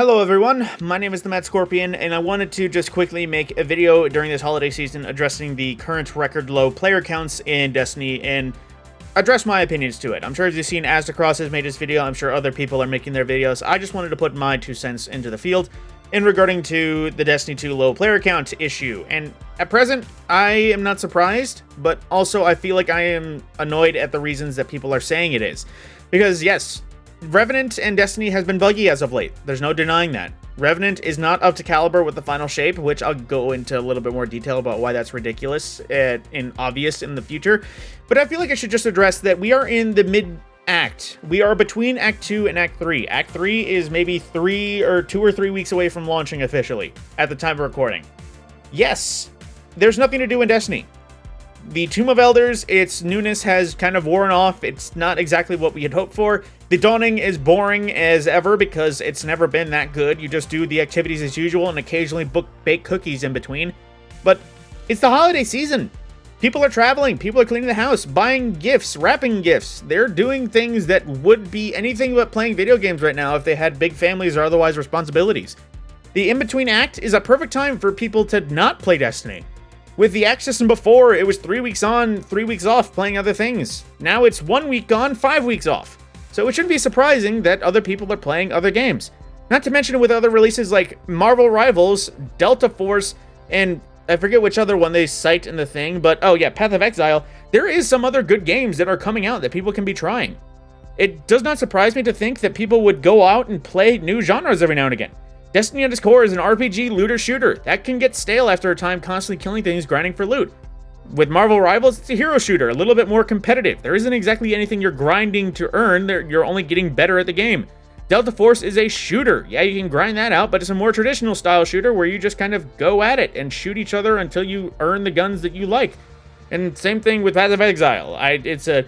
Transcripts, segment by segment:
Hello everyone, my name is the Mad Scorpion, and I wanted to just quickly make a video during this holiday season addressing the current record low player counts in Destiny and address my opinions to it. I'm sure as you've seen, Aztecross has made his video, I'm sure other people are making their videos. I just wanted to put my 2 cents into the field in regarding to the Destiny 2 low player count issue. And at present, I am not surprised, but also I feel like I am annoyed at the reasons that people are saying it is. Because yes, Revenant and Destiny has been buggy as of late. There's no denying that. Revenant is not up to caliber with the final shape, which I'll go into a little bit more detail about why that's ridiculous and obvious in the future. But I feel like I should just address that we are in the mid-act. We are between Act 2 and Act 3. Act 3 is maybe 2 or 3 weeks away from launching officially at the time of recording. Yes, there's nothing to do in Destiny. The Tomb of Elders, its newness has kind of worn off. It's not exactly what we had hoped for. The Dawning is boring as ever because it's never been that good. You just do the activities as usual and occasionally bake cookies in between. But it's the holiday season. People are traveling. People are cleaning the house, buying gifts, wrapping gifts. They're doing things that would be anything but playing video games right now if they had big families or otherwise responsibilities. The in-between act is a perfect time for people to not play Destiny. With the act system before, it was 3 weeks on, 3 weeks off playing other things. Now it's 1 week on, 5 weeks off. So it shouldn't be surprising that other people are playing other games. Not to mention with other releases like Marvel Rivals, Delta Force, and I forget which other one they cite in the thing, but oh yeah, Path of Exile, there is some other good games that are coming out that people can be trying. It does not surprise me to think that people would go out and play new genres every now and again. Destiny at its core is an RPG looter-shooter. That can get stale after a time constantly killing things, grinding for loot. With Marvel Rivals, it's a hero shooter, a little bit more competitive. There isn't exactly anything you're grinding to earn, you're only getting better at the game. Delta Force is a shooter. Yeah, you can grind that out, but it's a more traditional style shooter where you just kind of go at it and shoot each other until you earn the guns that you like. And same thing with Path of Exile. It's a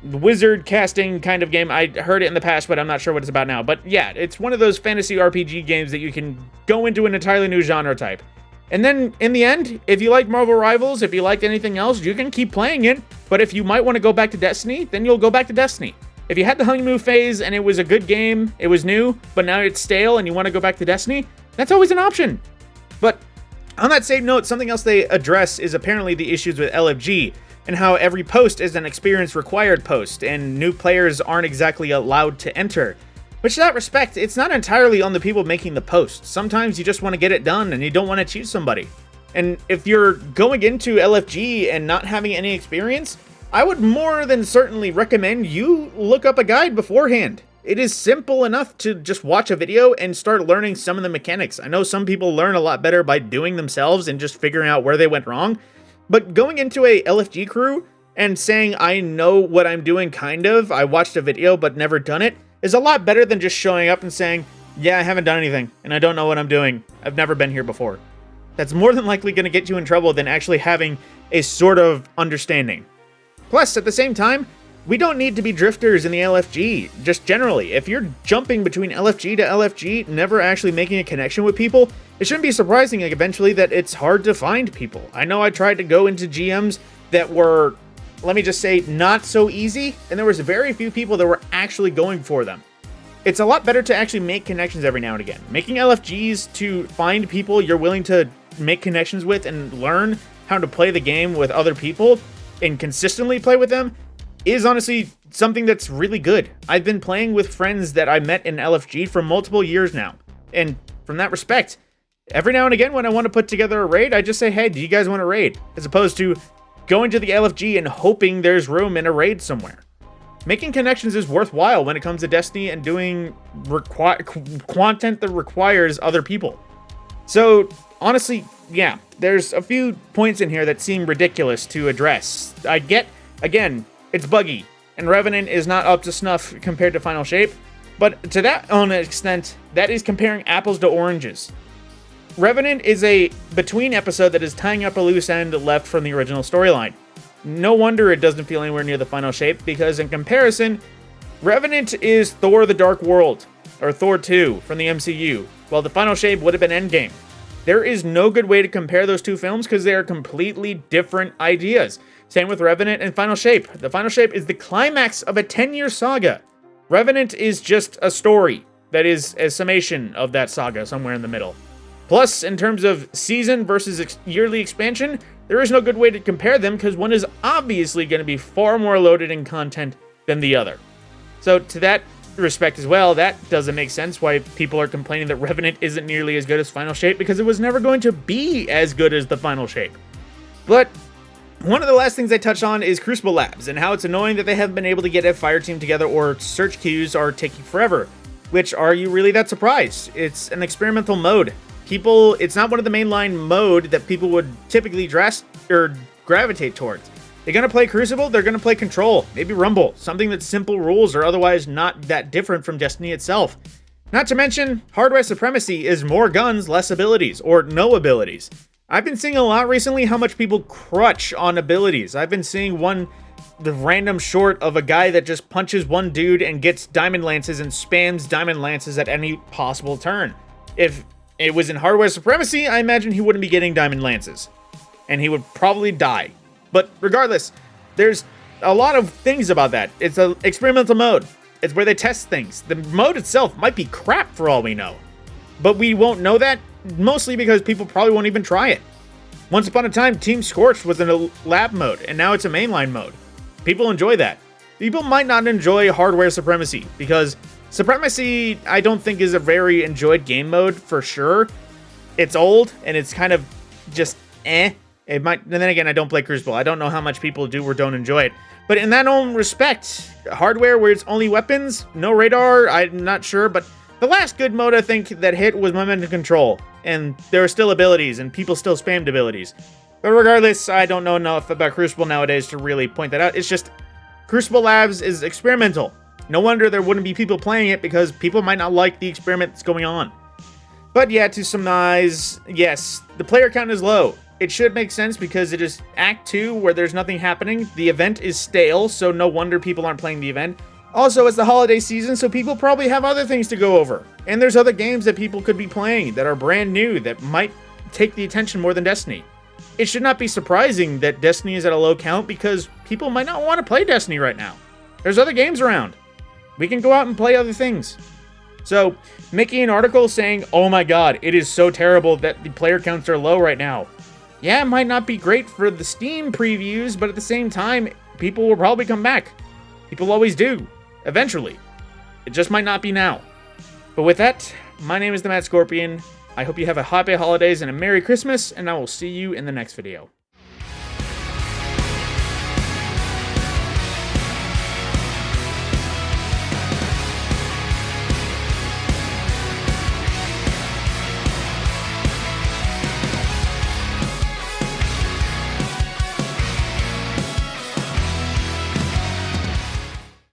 wizard casting kind of game. I heard it in the past, but I'm not sure what it's about now. But yeah, it's one of those fantasy RPG games that you can go into an entirely new genre type. And then in the end, if you like Marvel Rivals, if you liked anything else, you can keep playing it. But if you might want to go back to Destiny, then you'll go back to Destiny. If you had the honeymoon phase and it was a good game, it was new, but now it's stale and you want to go back to Destiny, that's always an option. But on that same note, something else they address is apparently the issues with LFG and how every post is an experience required post and new players aren't exactly allowed to enter. Which, in that respect, it's not entirely on the people making the post. Sometimes you just want to get it done and you don't want to cheat somebody. And if you're going into LFG and not having any experience, I would more than certainly recommend you look up a guide beforehand. It is simple enough to just watch a video and start learning some of the mechanics. I know some people learn a lot better by doing themselves and just figuring out where they went wrong. But going into a LFG crew and saying, I know what I'm doing kind of, I watched a video but never done it, is a lot better than just showing up and saying, yeah, I haven't done anything, and I don't know what I'm doing. I've never been here before. That's more than likely going to get you in trouble than actually having a sort of understanding. Plus, at the same time, we don't need to be drifters in the LFG, just generally. If you're jumping between LFG to LFG, never actually making a connection with people, it shouldn't be surprising eventually that it's hard to find people. I know I tried to go into GMs that were, let me just say, not so easy, and there was very few people that were actually going for them. It's a lot better to actually make connections every now and again. Making LFGs to find people you're willing to make connections with and learn how to play the game with other people and consistently play with them is honestly something that's really good. I've been playing with friends that I met in LFG for multiple years now. And from that respect, every now and again when I want to put together a raid, I just say, hey, do you guys want to raid? As opposed to going to the LFG and hoping there's room in a raid somewhere. Making connections is worthwhile when it comes to Destiny and doing content that requires other people. So, honestly, yeah, there's a few points in here that seem ridiculous to address. I get, again, it's buggy, and Revenant is not up to snuff compared to Final Shape, but to that own extent, that is comparing apples to oranges. Revenant is a between episode that is tying up a loose end left from the original storyline. No wonder it doesn't feel anywhere near the Final Shape, because in comparison, Revenant is Thor the Dark World, or Thor 2 from the MCU, while the Final Shape would have been Endgame. There is no good way to compare those two films because they are completely different ideas. Same with Revenant and Final Shape. The Final Shape is the climax of a 10-year saga. Revenant is just a story. that is a summation of that saga somewhere in the middle. Plus, in terms of season versus yearly expansion, there is no good way to compare them because one is obviously going to be far more loaded in content than the other. So to that respect as well, that doesn't make sense why people are complaining that Revenant isn't nearly as good as Final Shape, because it was never going to be as good as the Final Shape. But one of the last things I touched on is Crucible Labs and how it's annoying that they haven't been able to get a fire team together or search queues are taking forever. Which, are you really that surprised? It's an experimental mode. It's not one of the mainline mode that people would typically gravitate towards. They're going to play Crucible, they're going to play Control, maybe Rumble, something that's simple rules or otherwise not that different from Destiny itself. Not to mention, hardware supremacy is more guns, less abilities, or no abilities. I've been seeing a lot recently how much people crutch on abilities. I've been seeing the random short of a guy that just punches one dude and gets Diamond Lances and spams Diamond Lances at any possible turn. If it was in hardware supremacy, I imagine he wouldn't be getting Diamond Lances. And he would probably die. But regardless, there's a lot of things about that. It's an experimental mode. It's where they test things. The mode itself might be crap for all we know. But we won't know that, mostly because people probably won't even try it. Once upon a time, Team Scorched was in a lab mode, and now it's a mainline mode. People enjoy that. People might not enjoy hardware supremacy, because supremacy, I don't think, is a very enjoyed game mode for sure. It's old, and it's kind of just It might, and then again, I don't play Crucible. I don't know how much people do or don't enjoy it. But in that own respect, hardware where it's only weapons, no radar, I'm not sure. But the last good mode I think that hit was Momentum Control. And there are still abilities, and people still spammed abilities. But regardless, I don't know enough about Crucible nowadays to really point that out. It's just, Crucible Labs is experimental. No wonder there wouldn't be people playing it, because people might not like the experiment that's going on. But yeah, to summarize, yes, the player count is low. It should make sense because it is Act 2 where there's nothing happening. The event is stale, so no wonder people aren't playing the event. Also, it's the holiday season, so people probably have other things to go over. And there's other games that people could be playing that are brand new that might take the attention more than Destiny. It should not be surprising that Destiny is at a low count because people might not want to play Destiny right now. There's other games around. We can go out and play other things. So, making an article saying, oh my god, it is so terrible that the player counts are low right now. Yeah, it might not be great for the Steam previews, but at the same time, people will probably come back. People always do. Eventually. It just might not be now. But with that, my name is the Mad Scorpion. I hope you have a happy holidays and a Merry Christmas, and I will see you in the next video.